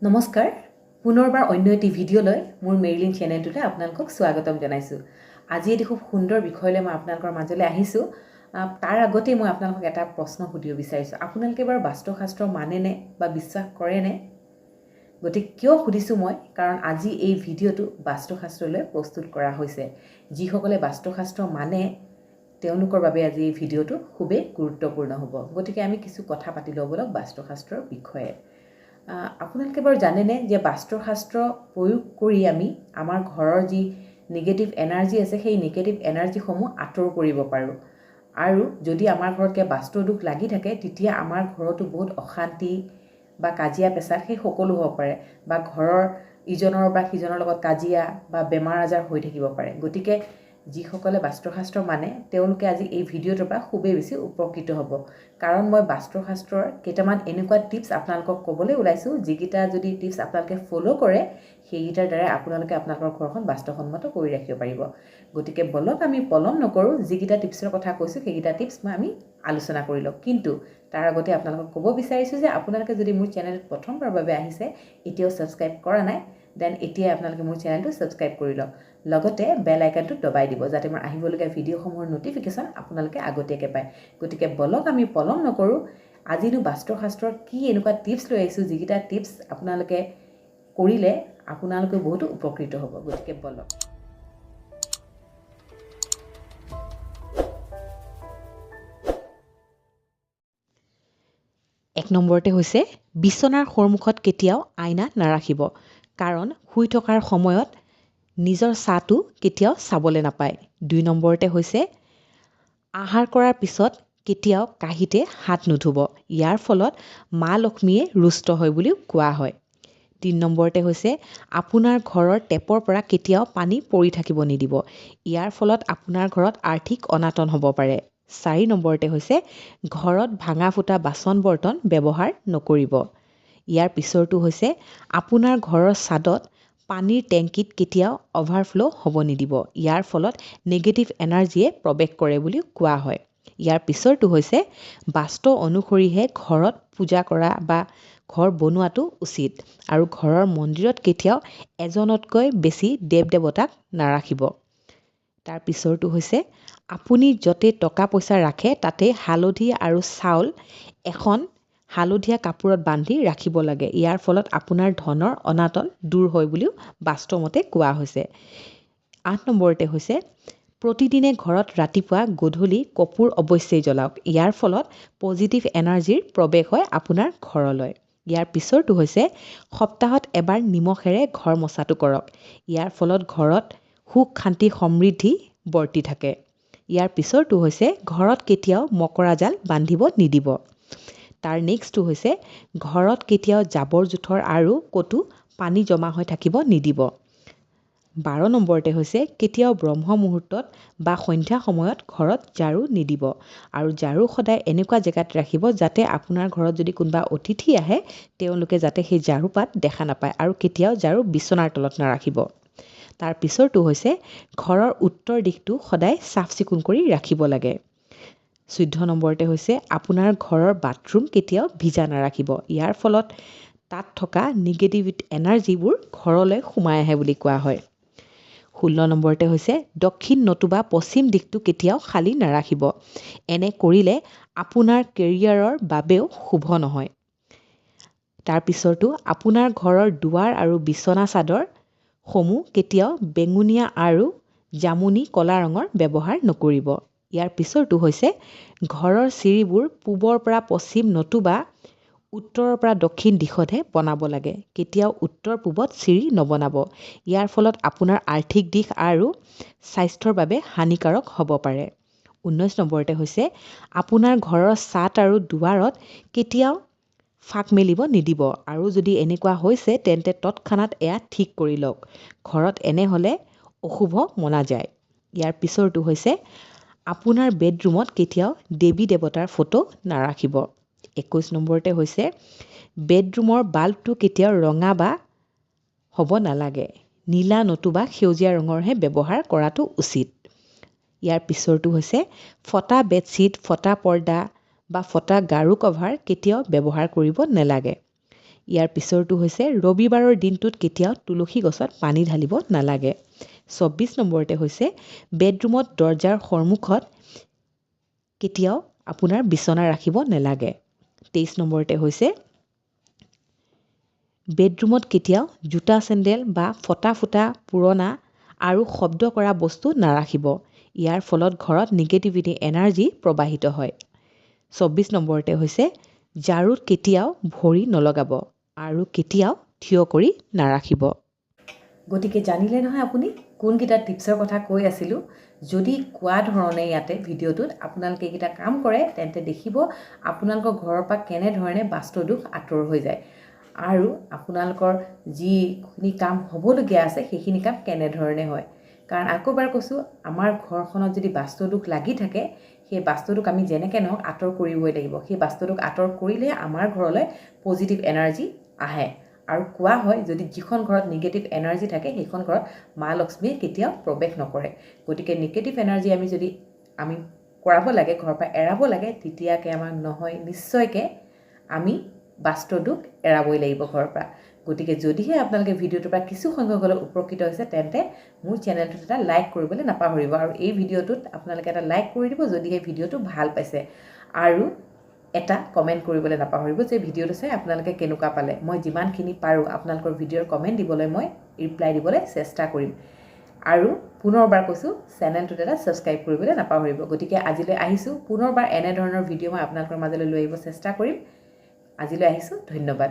নমস্কাৰ পুনৰবাৰ অন্য এটি ভিডিঅ'লৈ মোৰ মেৰিলিন চেনেলটোতে আপোনালোকক স্বাগতম জনাইছোঁ। আজি এটি খুব সুন্দৰ বিষয়লৈ মই আপোনালোকৰ মাজলৈ আহিছোঁ। তাৰ আগতেই মই আপোনালোকক এটা প্ৰশ্ন সুধিব বিচাৰিছোঁ। আপোনালোকে বাৰু বাস্তুশাস্ত্ৰ মানেনে বা বিশ্বাস কৰেনে? গতিকে কিয় সুধিছোঁ মই, কাৰণ আজি এই ভিডিঅ'টো বাস্তুশাস্ত্ৰলৈ প্ৰস্তুত কৰা হৈছে। যিসকলে বাস্তুশাস্ত্ৰ মানে তেওঁলোকৰ বাবে আজি এই ভিডিঅ'টো খুবেই গুৰুত্বপূৰ্ণ হ'ব। গতিকে আমি কিছু কথা পাতি লওঁ বলক বাস্তুশাস্ত্ৰৰ বিষয়ে। আপোনালোকে বাৰু জানেনে যে বাস্তুশাস্ত্ৰ প্ৰয়োগ কৰি আমি আমাৰ ঘৰৰ যি নিগেটিভ এনাৰ্জি আছে সেই নিগেটিভ এনাৰ্জিসমূহ আঁতৰ কৰিব পাৰোঁ। আৰু যদি আমাৰ ঘৰত কিবা বাস্তুৰ দোষ লাগি থাকে তেতিয়া আমাৰ ঘৰতো বহুত অশান্তি বা কাজিয়া পেচাল সেই সকলো হ'ব পাৰে, বা ঘৰৰ ইজনৰ বা সিজনৰ লগত কাজিয়া বা বেমাৰ আজাৰ হৈ থাকিব পাৰে। গতিকে যিসকলে বাস্তুশাস্ত্ৰ মানে তেওঁলোকে আজি এই ভিডিঅ'টোৰ পৰা খুবেই বেছি উপকৃত হ'ব, কাৰণ মই বাস্তুশাস্ত্ৰৰ কেইটামান এনেকুৱা টিপছ আপোনালোকক ক'বলৈ ওলাইছোঁ যিকেইটা যদি টিপছ আপোনালোকে ফ'ল' কৰে সেইকেইটাৰ দ্বাৰাই আপোনালোকে আপোনালোকৰ ঘৰখন বাস্তুসন্মত কৰি ৰাখিব পাৰিব। গতিকে বলক আমি পলম নকৰোঁ, যিকেইটা টিপছৰ কথা কৈছোঁ সেইকেইটা টিপছ আমি আলোচনা কৰি লওঁ। কিন্তু তাৰ আগতে আপোনালোকক ক'ব বিচাৰিছোঁ যে আপোনালোকে যদি মোৰ চেনেলত প্ৰথমবাৰৰ বাবে আহিছে, এতিয়াও ছাবস্ক্ৰাইব কৰা নাই, দেন এতিয়াই আপোনালোকে মোৰ চেনেলটো ছাবস্ক্ৰাইব কৰি লওক। লগতে বেল আইকনটো দবাই দিব যাতে মোৰ আহিবলগীয়া ভিডিঅ'সমূহৰ ন'টিফিকেশ্যন আপোনালোকে আগতীয়াকৈ পায়। গতিকে বলক আমি পলম নকৰোঁ, আজিনো বাস্তুশাস্ত্ৰৰ কি এনেকুৱা টিপছ লৈ আহিছোঁ যিকেইটা টিপছ আপোনালোকে কৰিলে আপোনালোকে বহুতো উপকৃত হ'ব। গতিকে বলক। এক নম্বৰতে হৈছে বিচনাৰ সন্মুখত কেতিয়াও আইনা নাৰাখিব, কাৰণ শুই থকাৰ সময়ত নিজৰ ছাঁটো কেতিয়াও চাবলৈ নাপায়। ২ নম্বৰতে হৈছে আহাৰ কৰাৰ পিছত কেতিয়াও কাঁহীতে হাত নুধুব, ইয়াৰ ফলত মা লক্ষ্মীয়ে ৰুষ্ট হয় বুলিও কোৱা হয়। ৩ নম্বৰতে হৈছে আপোনাৰ ঘৰৰ টেপৰ পৰা কেতিয়াও পানী পৰি থাকিব নিদিব, ইয়াৰ ফলত আপোনাৰ ঘৰত আৰ্থিক অনাটন হ'ব পাৰে। ৪ নম্বৰতে হৈছে ঘৰত ভাঙা ফুটা বাচন বৰ্তন ব্যৱহাৰ নকৰিব। ইয়াৰ পিছৰটো হৈছে আপোনাৰ ঘৰৰ ছাদত পানীৰ টেংকিত কেতিয়াও অভাৰফ্ল' হ'ব নিদিব, ইয়াৰ ফলত নেগেটিভ এনাৰ্জিয়ে প্ৰৱেশ কৰে বুলিও কোৱা হয়। ইয়াৰ পিছৰটো হৈছে বাস্তু অনুসৰিহে ঘৰত পূজা কৰা বা ঘৰ বনোৱাটো উচিত, আৰু ঘৰৰ মন্দিৰত কেতিয়াও এজনতকৈ বেছি দেৱ দেৱতাক নাৰাখিব। তাৰ পিছৰটো হৈছে আপুনি য'তে টকা পইচা ৰাখে তাতে হালধি আৰু চাউল এখন হালধীয়া কাপোৰত বান্ধি ৰাখিব লাগে, ইয়াৰ ফলত আপোনাৰ ধনৰ অনাটন দূৰ হয় বুলিও বাস্তুমতে কোৱা হৈছে। ৮ নম্বৰতে হৈছে প্ৰতিদিনে ঘৰত ৰাতিপুৱা গধূলি কৰ্পূৰ অৱশ্যেই জ্বলাওক, ইয়াৰ ফলত পজিটিভ এনাৰ্জিৰ প্ৰৱেশ হয় আপোনাৰ ঘৰলৈ। ইয়াৰ পিছৰটো হৈছে সপ্তাহত এবাৰ নিমখেৰে ঘৰ মচাটো কৰক, ইয়াৰ ফলত ঘৰত সুখ শান্তি সমৃদ্ধি বৰ্তি থাকে। ইয়াৰ পিছৰটো হৈছে ঘৰত কেতিয়াও মকৰা জাল বান্ধিব নিদিব। তাৰ নেক্সটটো হৈছে ঘৰত কেতিয়াও জাবৰ জোথৰ আৰু ক'তো পানী জমা হৈ থাকিব নিদিব। ১২ নম্বৰতে হৈছে কেতিয়াও ব্ৰহ্ম মুহূৰ্তত বা সন্ধ্যা সময়ত ঘৰত ঝাৰু নিদিব, আৰু ঝাৰু সদায় এনেকুৱা জেগাত ৰাখিব যাতে আপোনাৰ ঘৰত যদি কোনোবা অতিথি আহে তেওঁলোকে যাতে সেই ঝাৰু পাত দেখা নাপায়, আৰু কেতিয়াও ঝাৰু বিচনাৰ তলত নাৰাখিব। তাৰ পিছৰটো হৈছে ঘৰৰ উত্তৰ দিশটো সদায় চাফ চিকুণ কৰি ৰাখিব লাগে। ১৪ নম্বৰতে হৈছে আপোনাৰ ঘৰৰ বাথৰুম কেতিয়াও ভিজা নাৰাখিব, ইয়াৰ ফলত তাত থকা নিগেটিভ এনাৰ্জিবোৰ ঘৰলৈ সোমাই আহে বুলি কোৱা হয়। ১৬ নম্বৰতে হৈছে দক্ষিণ নতুবা পশ্চিম দিশটো কেতিয়াও খালী নাৰাখিব, এনে কৰিলে আপোনাৰ কেৰিয়াৰৰ বাবেও শুভ নহয়। তাৰ পিছৰটো আপোনাৰ ঘৰৰ দুৱাৰ আৰু বিচনা চাদৰ সমূহ কেতিয়াও বেঙুনীয়া আৰু জামুনি কলা ৰঙৰ ব্যৱহাৰ নকৰিব। ইয়াৰ পিছৰটো হৈছে ঘৰৰ চিৰিবোৰ পূবৰ পৰা পশ্চিম নতুবা উত্তৰৰ পৰা দক্ষিণ দিশতহে বনাব লাগে, কেতিয়াও উত্তৰ পূবত চিৰি নবনাব, ইয়াৰ ফলত আপোনাৰ আৰ্থিক দিশ আৰু স্বাস্থ্যৰ বাবে হানিকাৰক হ'ব পাৰে। ১৯ নম্বৰতে হৈছে আপোনাৰ ঘৰৰ ছাদ আৰু দুৱাৰত কেতিয়াও ফাঁক মেলিব নিদিব, আৰু যদি এনেকুৱা হৈছে তেন্তে তৎক্ষণাত এয়া ঠিক কৰি লওক, ঘৰত এনে হ'লে অশুভ মনা যায়। ইয়াৰ পিছৰটো হৈছে আপোনাৰ বেডৰুমত কেতিয়াও দেৱী দেৱতাৰ ফটো নাৰাখিব। ২১ নম্বৰতে হৈছে বেডৰুমৰ বাল্বটো কেতিয়াও ৰঙা বা হ'ব নালাগে, নীলা নতুবা সেউজীয়া ৰঙৰহে ব্যৱহাৰ কৰাটো উচিত। ইয়াৰ পিছৰটো হৈছে ফটা বেডশ্বীট, ফটা পৰ্দা বা ফটা গাৰু কভাৰ কেতিয়াও ব্যৱহাৰ কৰিব নালাগে। ইয়াৰ পিছৰটো হৈছে ৰবিবাৰৰ দিনটোত কেতিয়াও তুলসী গছত পানী ঢালিব নালাগে। ২৪ নম্বৰতে হৈছে বেডৰুমত দৰ্জাৰ সন্মুখত কেতিয়াও আপোনাৰ বিচনা ৰাখিব নালাগে। ২৩ নম্বৰতে হৈছে বেডৰুমত কেতিয়াও জোতা চেণ্ডেল বা ফটা পুৰণা আৰু শব্দ কৰা বস্তু নাৰাখিব। ইয়াৰ ফলত ঘৰত নিগেটিভিটি এনাৰ্জি প্ৰবাহিত হয়। ২৪ নম্বৰতে হৈছে ঝাৰুত কেতিয়াও ভৰি নলগাব আৰু কেতিয়াও থিয় কৰি নাৰাখিব। গতিকে জানিলে নহয় আপুনি কোনকেইটা টিপছৰ কথা কৈ আছিলোঁ। যদি কোৱা ধৰণে ইয়াতে ভিডিঅ'টোত আপোনালোকে এইকেইটা কাম কৰে তেন্তে দেখিব আপোনালোকৰ ঘৰৰ পৰা কেনেধৰণে বাস্তুদোষ আঁতৰ হৈ যায় আৰু আপোনালোকৰ যিখিনি কাম হ'বলগীয়া আছে সেইখিনি কাম কেনেধৰণে হয়। কাৰণ আকৌ এবাৰ কৈছোঁ, আমাৰ ঘৰখনত যদি বাস্তুদোষ লাগি থাকে সেই বাস্তুদোষ আমি যেনেকৈ নহওক আঁতৰ কৰিবই লাগিব। সেই বাস্তুদোষ আঁতৰ কৰিলেহে আমাৰ ঘৰলৈ পজিটিভ এনাৰ্জি আহে। আৰু কোৱা হয় যদি যিখন ঘৰত নিগেটিভ এনাৰ্জি থাকে সেইখন ঘৰত মা লক্ষ্মীয়ে কেতিয়াও প্ৰৱেশ নকৰে। গতিকে নিগেটিভ এনাৰ্জি আমি কৰাব লাগে, ঘৰৰ পৰা এৰাব লাগে, তেতিয়াকৈ আমাক নহয় নিশ্চয়কৈ আমি বাস্তুদোষ এৰাবই লাগিব ঘৰৰ পৰা। গতিকে যদিহে আপোনালোকে ভিডিঅ'টোৰ পৰা কিছু সংখ্যক হ'লেও উপকৃত হৈছে তেন্তে মোৰ চেনেলটোত এটা লাইক কৰিবলৈ নাপাহৰিব আৰু এই ভিডিঅ'টোত আপোনালোকে এটা লাইক কৰি দিব যদিহে ভিডিঅ'টো ভাল পাইছে আৰু এটা কমেণ্ট কৰিবলৈ নাপাহৰিব যে ভিডিঅ'টো চাই আপোনালোকে কেনেকুৱা পালে। মই যিমানখিনি পাৰোঁ আপোনালোকৰ ভিডিঅ'ৰ কমেণ্ট দিবলৈ মই ৰিপ্লাই দিবলৈ চেষ্টা কৰিম। আৰু পুনৰবাৰ কৈছোঁ চেনেলটোত এটা ছাবস্ক্ৰাইব কৰিবলৈ নাপাহৰিব। গতিকে আজিলৈ আহিছোঁ, পুনৰবাৰ এনেধৰণৰ ভিডিঅ' মই আপোনালোকৰ মাজলৈ লৈ আহিব চেষ্টা কৰিম। আজিলৈ আহিছোঁ, ধন্যবাদ।